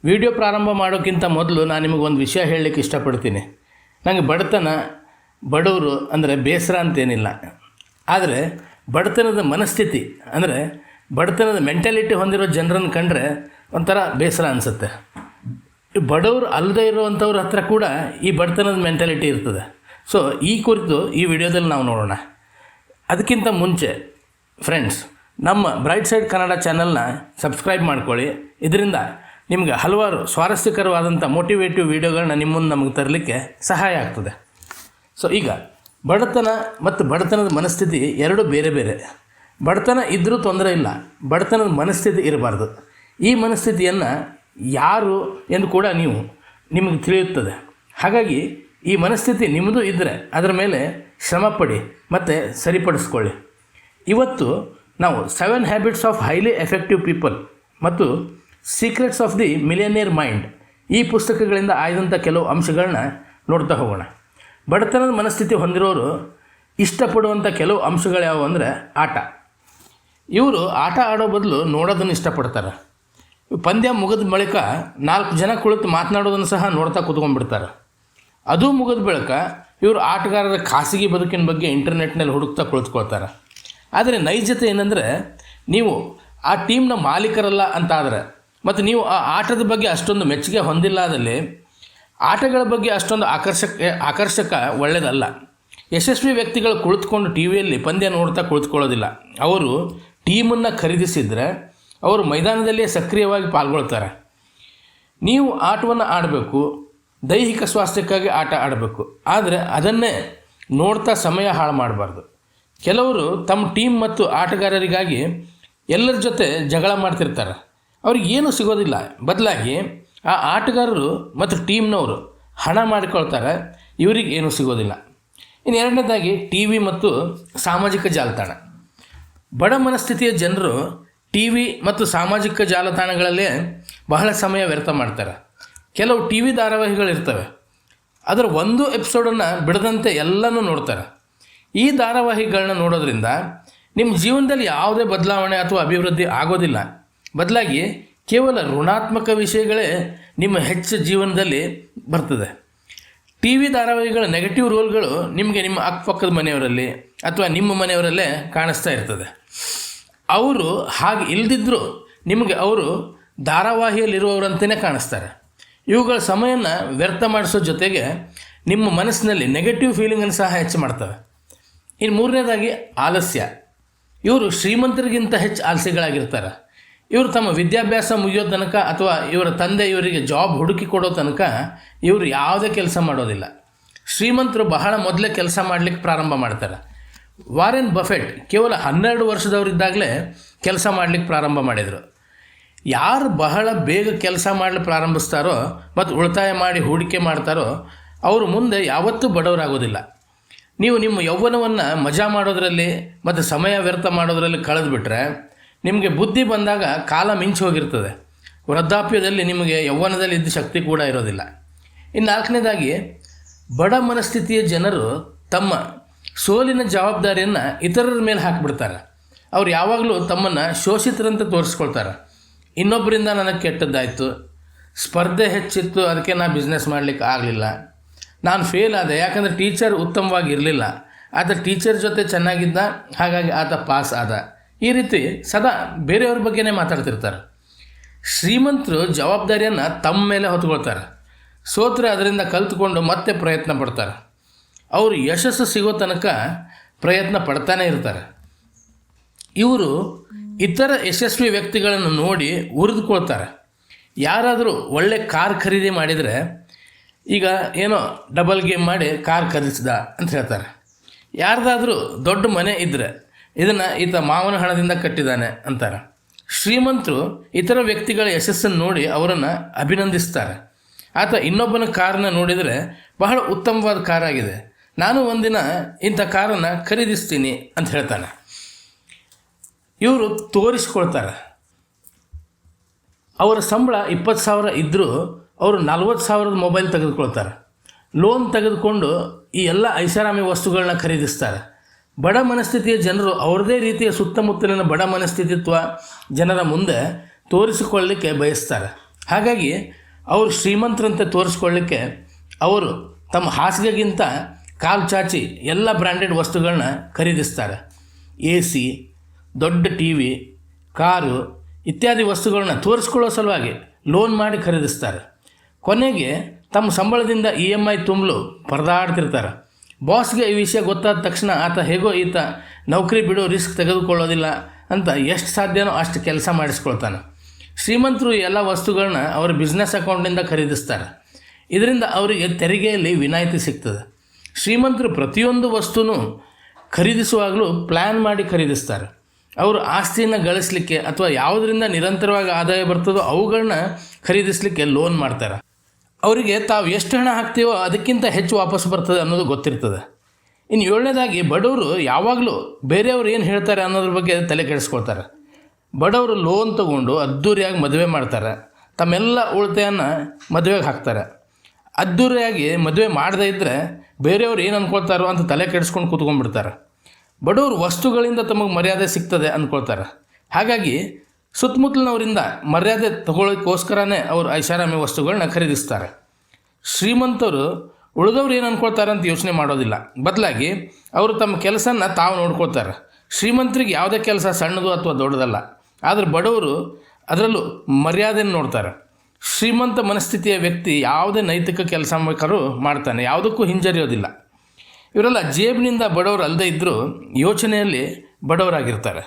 Video ಪ್ರಾರಂಭ ಮಾಡೋಕ್ಕಿಂತ ಮೊದಲು ನಾನು ನಿಮಗೊಂದು ವಿಷಯ ಹೇಳಲಿಕ್ಕೆ ಇಷ್ಟಪಡ್ತೀನಿ. ನನಗೆ ಬಡವರು ಅಂದರೆ ಬೇಸರ ಅಂತೇನಿಲ್ಲ. ಆದರೆ ಬಡತನದ ಮನಸ್ಥಿತಿ ಅಂದರೆ ಬಡತನದ ಮೆಂಟಾಲಿಟಿ ಹೊಂದಿರೋ ಜನರನ್ನು ಕಂಡ್ರೆ ಒಂಥರ ಬೇಸರ ಅನಿಸುತ್ತೆ. ಬಡವರು ಅಲ್ಲದೆ ಇರುವಂಥವ್ರ ಹತ್ರ ಕೂಡ ಈ ಬಡತನದ ಮೆಂಟಾಲಿಟಿ ಇರ್ತದೆ. ಸೊ ಈ ಕುರಿತು ಈ ವಿಡಿಯೋದಲ್ಲಿ ನಾವು ನೋಡೋಣ. ಅದಕ್ಕಿಂತ ಮುಂಚೆ ಫ್ರೆಂಡ್ಸ್, ನಮ್ಮ ಬ್ರೈಟ್ ಸೈಡ್ ಕನ್ನಡ ಚಾನಲ್ನ ಸಬ್ಸ್ಕ್ರೈಬ್ ಮಾಡ್ಕೊಳ್ಳಿ. ಇದರಿಂದ ನಿಮಗೆ ಹಲವಾರು ಸ್ವಾರಸ್ಯಕರವಾದಂಥ ಮೋಟಿವೇಟಿವ್ ವೀಡಿಯೋಗಳನ್ನ ನಿಮ್ಮ ಮುಂದೆ ನಮಗೆ ತರಲಿಕ್ಕೆ ಸಹಾಯ ಆಗ್ತದೆ. ಸೊ ಈಗ ಬಡತನ ಮತ್ತು ಬಡತನದ ಮನಸ್ಥಿತಿ ಎರಡು ಬೇರೆ ಬೇರೆ. ಬಡತನ ಇದ್ದರೂ ತೊಂದರೆ ಇಲ್ಲ, ಬಡತನದ ಮನಸ್ಥಿತಿ ಇರಬಾರ್ದು. ಈ ಮನಸ್ಥಿತಿಯನ್ನು ಯಾರು ಎಂದು ಕೂಡ ನಿಮಗೆ ತಿಳಿಯುತ್ತದೆ. ಹಾಗಾಗಿ ಈ ಮನಸ್ಥಿತಿ ನಿಮ್ಮದು ಇದ್ದರೆ ಅದರ ಮೇಲೆ ಶ್ರಮಪಡಿ ಮತ್ತು ಸರಿಪಡಿಸ್ಕೊಳ್ಳಿ. ಇವತ್ತು ನಾವು 7 habits of highly effective people ಮತ್ತು secrets of the millionaire mind ಈ ಪುಸ್ತಕಗಳಿಂದ ಆಯ್ದಂಥ ಕೆಲವು ಅಂಶಗಳನ್ನ ನೋಡ್ತಾ ಹೋಗೋಣ. ಬಡತನದ ಮನಸ್ಥಿತಿ ಹೊಂದಿರೋರು ಇಷ್ಟಪಡುವಂಥ ಕೆಲವು ಅಂಶಗಳು ಯಾವುವು ಅಂದರೆ ಆಟ. ಇವರು ಆಟ ಆಡೋ ಬದಲು ನೋಡೋದನ್ನು ಇಷ್ಟಪಡ್ತಾರೆ. ಪಂದ್ಯ ಮುಗಿದ ಬಳಿಕ 4 ಜನ ಕುಳಿತು ಮಾತನಾಡೋದನ್ನು ಸಹ ನೋಡ್ತಾ ಕೂತ್ಕೊಂಡ್ಬಿಡ್ತಾರೆ. ಅದು ಮುಗಿದ ಬಳಿಕ ಇವರು ಆಟಗಾರರ ಖಾಸಗಿ ಬದುಕಿನ ಬಗ್ಗೆ ಇಂಟರ್ನೆಟ್ನಲ್ಲಿ ಹುಡುಕ್ತಾ ಕುಳಿತುಕೊಳ್ತಾರೆ. ಆದರೆ ನೈಜತೆ ಏನಂದರೆ, ನೀವು ಆ ಟೀಮ್ನ ಮಾಲೀಕರಲ್ಲ ಅಂತಾದರೆ ಮತ್ತು ನೀವು ಆ ಆಟದ ಬಗ್ಗೆ ಅಷ್ಟೊಂದು ಮೆಚ್ಚುಗೆ ಹೊಂದಿಲ್ಲ ಆದಲ್ಲಿ ಆಟಗಳ ಬಗ್ಗೆ ಅಷ್ಟೊಂದು ಆಕರ್ಷಕ ಒಳ್ಳೆಯದಲ್ಲ. ಯಶಸ್ವಿ ವ್ಯಕ್ತಿಗಳು ಕುಳಿತುಕೊಂಡು ಟಿ ವಿಯಲ್ಲಿ ಪಂದ್ಯ ನೋಡ್ತಾ ಕುಳಿತುಕೊಳ್ಳೋದಿಲ್ಲ. ಅವರು ಟೀಮನ್ನು ಖರೀದಿಸಿದರೆ ಅವರು ಮೈದಾನದಲ್ಲಿಯೇ ಸಕ್ರಿಯವಾಗಿ ಪಾಲ್ಗೊಳ್ತಾರೆ. ನೀವು ಆಟವನ್ನು ಆಡಬೇಕು, ದೈಹಿಕ ಸ್ವಾಸ್ಥ್ಯಕ್ಕಾಗಿ ಆಟ ಆಡಬೇಕು, ಆದರೆ ಅದನ್ನೇ ನೋಡ್ತಾ ಸಮಯ ಹಾಳು ಮಾಡಬಾರ್ದು. ಕೆಲವರು ತಮ್ಮ ಟೀಮ್ ಮತ್ತು ಆಟಗಾರರಿಗಾಗಿ ಎಲ್ಲರ ಜೊತೆ ಜಗಳ ಮಾಡ್ತಿರ್ತಾರೆ. ಅವ್ರಿಗೆ ಏನೂ ಸಿಗೋದಿಲ್ಲ. ಬದಲಾಗಿ ಆ ಆಟಗಾರರು ಮತ್ತು ಟೀಮ್ನವರು ಹಣ ಮಾಡಿಕೊಳ್ತಾರೆ, ಇವರಿಗೆ ಏನೂ ಸಿಗೋದಿಲ್ಲ. ಇನ್ನು ಎರಡನೇದಾಗಿ ಟಿ ವಿ ಮತ್ತು ಸಾಮಾಜಿಕ ಜಾಲತಾಣ. ಬಡ ಮನಸ್ಥಿತಿಯ ಜನರು ಟಿ ವಿ ಮತ್ತು ಸಾಮಾಜಿಕ ಜಾಲತಾಣಗಳಲ್ಲೇ ಬಹಳ ಸಮಯ ವ್ಯರ್ಥ ಮಾಡ್ತಾರೆ. ಕೆಲವು ಟಿ ವಿ ಧಾರಾವಾಹಿಗಳಿರ್ತವೆ, ಅದರ ಒಂದು ಎಪಿಸೋಡನ್ನು ಬಿಡದಂತೆ ಎಲ್ಲನೂ ನೋಡ್ತಾರೆ. ಈ ಧಾರಾವಾಹಿಗಳನ್ನ ನೋಡೋದ್ರಿಂದ ನಿಮ್ಮ ಜೀವನದಲ್ಲಿ ಯಾವುದೇ ಬದಲಾವಣೆ ಅಥವಾ ಅಭಿವೃದ್ಧಿ ಆಗೋದಿಲ್ಲ. ಬದಲಾಗಿ ಕೇವಲ ಋಣಾತ್ಮಕ ವಿಷಯಗಳೇ ನಿಮ್ಮ ಹೆಚ್ಚು ಜೀವನದಲ್ಲಿ ಬರ್ತದೆ. ಟಿ ವಿ ಧಾರಾವಾಹಿಗಳ ನೆಗೆಟಿವ್ ರೋಲ್ಗಳು ನಿಮಗೆ ನಿಮ್ಮ ಅಕ್ಕಪಕ್ಕದ ಮನೆಯವರಲ್ಲಿ ಅಥವಾ ನಿಮ್ಮ ಮನೆಯವರಲ್ಲೇ ಕಾಣಿಸ್ತಾ ಇರ್ತದೆ. ಅವರು ಹಾಗೆ ಇಲ್ಲದಿದ್ದರೂ ನಿಮಗೆ ಅವರು ಧಾರಾವಾಹಿಯಲ್ಲಿರುವವರಂತೆಯೇ ಕಾಣಿಸ್ತಾರೆ. ಇವುಗಳ ಸಮಯನ ವ್ಯರ್ಥ ಮಾಡಿಸೋ ಜೊತೆಗೆ ನಿಮ್ಮ ಮನಸ್ಸಿನಲ್ಲಿ ನೆಗೆಟಿವ್ ಫೀಲಿಂಗನ್ನು ಸಹ ಹೆಚ್ಚು ಮಾಡ್ತವೆ. ಇನ್ನು ಮೂರನೇದಾಗಿ ಆಲಸ್ಯ. ಇವರು ಶ್ರೀಮಂತರಿಗಿಂತ ಹೆಚ್ಚು ಆಲಸ್ಯಗಳಾಗಿರ್ತಾರೆ. ಇವರು ತಮ್ಮ ವಿದ್ಯಾಭ್ಯಾಸ ಮುಗಿಯೋ ತನಕ ಅಥವಾ ಇವರ ತಂದೆ ಇವರಿಗೆ ಜಾಬ್ ಹುಡುಕಿ ಕೊಡೋ ತನಕ ಇವರು ಯಾವುದೇ ಕೆಲಸ ಮಾಡೋದಿಲ್ಲ. ಶ್ರೀಮಂತರು ಬಹಳ ಮೊದಲೇ ಕೆಲಸ ಮಾಡಲಿಕ್ಕೆ ಪ್ರಾರಂಭ ಮಾಡ್ತಾರೆ. ವಾರೆನ್ ಬಫೆಟ್ ಕೇವಲ 12 ವರ್ಷದವರಿದ್ದಾಗಲೇ ಕೆಲಸ ಮಾಡಲಿಕ್ಕೆ ಪ್ರಾರಂಭ ಮಾಡಿದರು. ಯಾರು ಬಹಳ ಬೇಗ ಕೆಲಸ ಮಾಡಲು ಪ್ರಾರಂಭಿಸ್ತಾರೋ ಮತ್ತು ಉಳಿತಾಯ ಮಾಡಿ ಹೂಡಿಕೆ ಮಾಡ್ತಾರೋ ಅವರು ಮುಂದೆ ಯಾವತ್ತೂ ಬಡವರಾಗೋದಿಲ್ಲ. ನೀವು ನಿಮ್ಮ ಯೌವನವನ್ನು ಮಜಾ ಮಾಡೋದರಲ್ಲಿ ಮತ್ತು ಸಮಯ ವ್ಯರ್ಥ ಮಾಡೋದರಲ್ಲಿ ಕಳೆದುಬಿಟ್ರೆ ನಿಮಗೆ ಬುದ್ಧಿ ಬಂದಾಗ ಕಾಲ ಮಿಂಚಿ ಹೋಗಿರ್ತದೆ. ವೃದ್ಧಾಪ್ಯದಲ್ಲಿ ನಿಮಗೆ ಯೌವನದಲ್ಲಿ ಇದ್ದ ಶಕ್ತಿ ಕೂಡ ಇರೋದಿಲ್ಲ. ಇನ್ನು ನಾಲ್ಕನೇದಾಗಿ, ಬಡ ಮನಸ್ಥಿತಿಯ ಜನರು ತಮ್ಮ ಸೋಲಿನ ಜವಾಬ್ದಾರಿಯನ್ನು ಇತರರ ಮೇಲೆ ಹಾಕಿಬಿಡ್ತಾರೆ. ಅವ್ರು ಯಾವಾಗಲೂ ತಮ್ಮನ್ನು ಶೋಷಿತರಂತೆ ತೋರಿಸ್ಕೊಳ್ತಾರೆ. ಇನ್ನೊಬ್ಬರಿಂದ ನನಗೆ ಕೆಟ್ಟದ್ದಾಯಿತು, ಸ್ಪರ್ಧೆ ಹೆಚ್ಚಿತ್ತು, ಅದಕ್ಕೆ ನಾನು ಬಿಸ್ನೆಸ್ ಮಾಡಲಿಕ್ಕೆ ಆಗಲಿಲ್ಲ, ನಾನು ಫೇಲ್ ಆದೆ ಯಾಕಂದರೆ ಟೀಚರ್ ಉತ್ತಮವಾಗಿ ಇರಲಿಲ್ಲ, ಆತ ಟೀಚರ್ ಜೊತೆ ಚೆನ್ನಾಗಿದ್ದ ಹಾಗಾಗಿ ಆತ ಪಾಸ್ ಆದ. ಈ ರೀತಿ ಸದಾ ಬೇರೆಯವ್ರ ಬಗ್ಗೆನೇ ಮಾತಾಡ್ತಿರ್ತಾರೆ. ಶ್ರೀಮಂತರು ಜವಾಬ್ದಾರಿಯನ್ನು ತಮ್ಮ ಮೇಲೆ ಹೊತ್ಕೊಳ್ತಾರೆ. ಸೋತ್ರೆ ಅದರಿಂದ ಕಲಿತುಕೊಂಡು ಮತ್ತೆ ಪ್ರಯತ್ನ ಪಡ್ತಾರೆ. ಅವರು ಯಶಸ್ಸು ಸಿಗೋ ತನಕ ಪ್ರಯತ್ನ ಪಡ್ತಾನೇ ಇರ್ತಾರೆ. ಇವರು ಇತರ ಯಶಸ್ವಿ ವ್ಯಕ್ತಿಗಳನ್ನು ನೋಡಿ ಉರಿದುಕೊಳ್ತಾರೆ. ಯಾರಾದರೂ ಒಳ್ಳೆ ಕಾರ್ ಖರೀದಿ ಮಾಡಿದರೆ ಈಗ ಏನೋ ಡಬಲ್ ಗೇಮ್ ಮಾಡಿ ಕಾರ್ ಖರೀದಿಸಿದ ಅಂತ ಹೇಳ್ತಾರೆ. ಯಾರ್ದಾದರೂ ದೊಡ್ಡ ಮನೆ ಇದ್ದರೆ ಇದನ್ನು ಈತ ಮಾವನ ಹಣದಿಂದ ಕಟ್ಟಿದ್ದಾನೆ ಅಂತಾರೆ. ಶ್ರೀಮಂತರು ಇತರ ವ್ಯಕ್ತಿಗಳ ಯಶಸ್ಸನ್ನು ನೋಡಿ ಅವರನ್ನು ಅಭಿನಂದಿಸ್ತಾರೆ. ಆತ ಇನ್ನೊಬ್ಬನ ಕಾರನ್ನ ನೋಡಿದರೆ ಬಹಳ ಉತ್ತಮವಾದ ಕಾರಾಗಿದೆ, ನಾನು ಒಂದಿನ ಇಂಥ ಕಾರನ್ನು ಖರೀದಿಸ್ತೀನಿ ಅಂತ ಹೇಳ್ತಾನೆ. ಇವರು ತೋರಿಸ್ಕೊಳ್ತಾರೆ. ಅವರ ಸಂಬಳ 20,000 ಇದ್ದರೂ ಅವರು 40,000 ಮೊಬೈಲ್ ತೆಗೆದುಕೊಳ್ತಾರೆ. ಲೋನ್ ತೆಗೆದುಕೊಂಡು ಈ ಎಲ್ಲ ಐಷಾರಾಮಿ ವಸ್ತುಗಳನ್ನ ಖರೀದಿಸ್ತಾರೆ. ಬಡ ಮನಸ್ಥಿತಿಯ ಜನರು ಅವರದೇ ರೀತಿಯ ಸುತ್ತಮುತ್ತಲಿನ ಬಡ ಮನಸ್ಥಿತಿತ್ವ ಜನರ ಮುಂದೆ ತೋರಿಸಿಕೊಳ್ಳಲಿಕ್ಕೆ ಬಯಸ್ತಾರೆ. ಹಾಗಾಗಿ ಅವರು ಶ್ರೀಮಂತರಂತೆ ತೋರಿಸ್ಕೊಳ್ಳಿಕ್ಕೆ ಅವರು ತಮ್ಮ ಹಾಸಿಗೆಗಿಂತ ಕಾಲು ಚಾಚಿ ಎಲ್ಲ ಬ್ರ್ಯಾಂಡೆಡ್ ವಸ್ತುಗಳನ್ನ ಖರೀದಿಸ್ತಾರೆ. AC, ದೊಡ್ಡ TV, ಕಾರು ಇತ್ಯಾದಿ ವಸ್ತುಗಳನ್ನ ತೋರಿಸ್ಕೊಳ್ಳೋ ಸಲುವಾಗಿ ಲೋನ್ ಮಾಡಿ ಖರೀದಿಸ್ತಾರೆ. ಕೊನೆಗೆ ತಮ್ಮ ಸಂಬಳದಿಂದ EMI ತುಂಬಲು ಪರದಾಡ್ತಿರ್ತಾರೆ. ಬಾಸ್ಗೆ ಈ ವಿಷಯ ಗೊತ್ತಾದ ತಕ್ಷಣ ಆತ ಹೇಗೋ ಈತ ನೌಕರಿ ಬಿಡೋ ರಿಸ್ಕ್ ತೆಗೆದುಕೊಳ್ಳೋದಿಲ್ಲ ಅಂತ ಎಷ್ಟು ಸಾಧ್ಯನೋ ಅಷ್ಟು ಕೆಲಸ ಮಾಡಿಸ್ಕೊಳ್ತಾನೆ. ಶ್ರೀಮಂತರು ಎಲ್ಲ ವಸ್ತುಗಳನ್ನ ಅವರ ಬಿಸ್ನೆಸ್ ಅಕೌಂಟಿಂದ ಖರೀದಿಸ್ತಾರೆ. ಇದರಿಂದ ಅವರಿಗೆ ತೆರಿಗೆಯಲ್ಲಿ ವಿನಾಯಿತಿ ಸಿಗ್ತದೆ. ಶ್ರೀಮಂತರು ಪ್ರತಿಯೊಂದು ವಸ್ತುನೂ ಖರೀದಿಸುವಾಗಲೂ ಪ್ಲ್ಯಾನ್ ಮಾಡಿ ಖರೀದಿಸ್ತಾರೆ. ಅವರು ಆಸ್ತಿಯನ್ನು ಗಳಿಸಲಿಕ್ಕೆ ಅಥವಾ ಯಾವುದರಿಂದ ನಿರಂತರವಾಗಿ ಆದಾಯ ಬರ್ತದೋ ಅವುಗಳನ್ನ ಖರೀದಿಸಲಿಕ್ಕೆ ಲೋನ್ ಮಾಡ್ತಾರೆ. ಅವರಿಗೆ ತಾವು ಎಷ್ಟು ಹಣ ಹಾಕ್ತೀವೋ ಅದಕ್ಕಿಂತ ಹೆಚ್ಚು ವಾಪಸ್ ಬರ್ತದೆ ಅನ್ನೋದು ಗೊತ್ತಿರ್ತದೆ. ಇನ್ನು 7ನೇದಾಗಿ ಬಡವರು ಯಾವಾಗಲೂ ಬೇರೆಯವರು ಏನು ಹೇಳ್ತಾರೆ ಅನ್ನೋದ್ರ ಬಗ್ಗೆ ತಲೆ ಕೆಡಿಸ್ಕೊಳ್ತಾರೆ. ಬಡವರು ಲೋನ್ ತೊಗೊಂಡು ಅದ್ದೂರಿಯಾಗಿ ಮದುವೆ ಮಾಡ್ತಾರೆ. ತಮ್ಮೆಲ್ಲ ಉಳಿತಾಯನ ಮದುವೆಗೆ ಹಾಕ್ತಾರೆ. ಅದ್ದೂರಿಯಾಗಿ ಮದುವೆ ಮಾಡದೇ ಇದ್ದರೆ ಬೇರೆಯವ್ರು ಏನು ಅಂದ್ಕೊಳ್ತಾರೋ ಅಂತ ತಲೆ ಕೆಡಿಸ್ಕೊಂಡು ಕೂತ್ಕೊಂಡ್ಬಿಡ್ತಾರೆ. ಬಡವರು ವಸ್ತುಗಳಿಂದ ತಮಗೆ ಮರ್ಯಾದೆ ಸಿಗ್ತದೆ ಅಂದ್ಕೊಳ್ತಾರೆ. ಹಾಗಾಗಿ ಸುತ್ತಮುತ್ತಲಿನವರಿಂದ ಮರ್ಯಾದೆ ತಗೊಳ್ಳೋಕ್ಕೋಸ್ಕರನೇ ಅವರು ಐಷಾರಾಮಿ ವಸ್ತುಗಳನ್ನ ಖರೀದಿಸ್ತಾರೆ. ಶ್ರೀಮಂತರು ಉಳಿದವ್ರು ಏನು ಅಂದ್ಕೊಳ್ತಾರೆ ಅಂತ ಯೋಚನೆ ಮಾಡೋದಿಲ್ಲ. ಬದಲಾಗಿ ಅವರು ತಮ್ಮ ಕೆಲಸನ ತಾವು ನೋಡ್ಕೊಳ್ತಾರೆ. ಶ್ರೀಮಂತರಿಗೆ ಯಾವುದೇ ಕೆಲಸ ಸಣ್ಣದು ಅಥವಾ ದೊಡ್ಡದಲ್ಲ. ಆದರೆ ಬಡವರು ಅದರಲ್ಲೂ ಮರ್ಯಾದೆಯನ್ನು ನೋಡ್ತಾರೆ. ಶ್ರೀಮಂತ ಮನಸ್ಥಿತಿಯ ವ್ಯಕ್ತಿ ಯಾವುದೇ ನೈತಿಕ ಕೆಲಸ ಬೇಕಾದ್ರೂ ಮಾಡ್ತಾನೆ, ಯಾವುದಕ್ಕೂ ಹಿಂಜರಿಯೋದಿಲ್ಲ. ಇವರೆಲ್ಲ ಜೇಬಿನಿಂದ ಬಡವರು ಅಲ್ಲದೇ ಇದ್ದರೂ ಯೋಚನೆಯಲ್ಲಿ ಬಡವರಾಗಿರ್ತಾರೆ.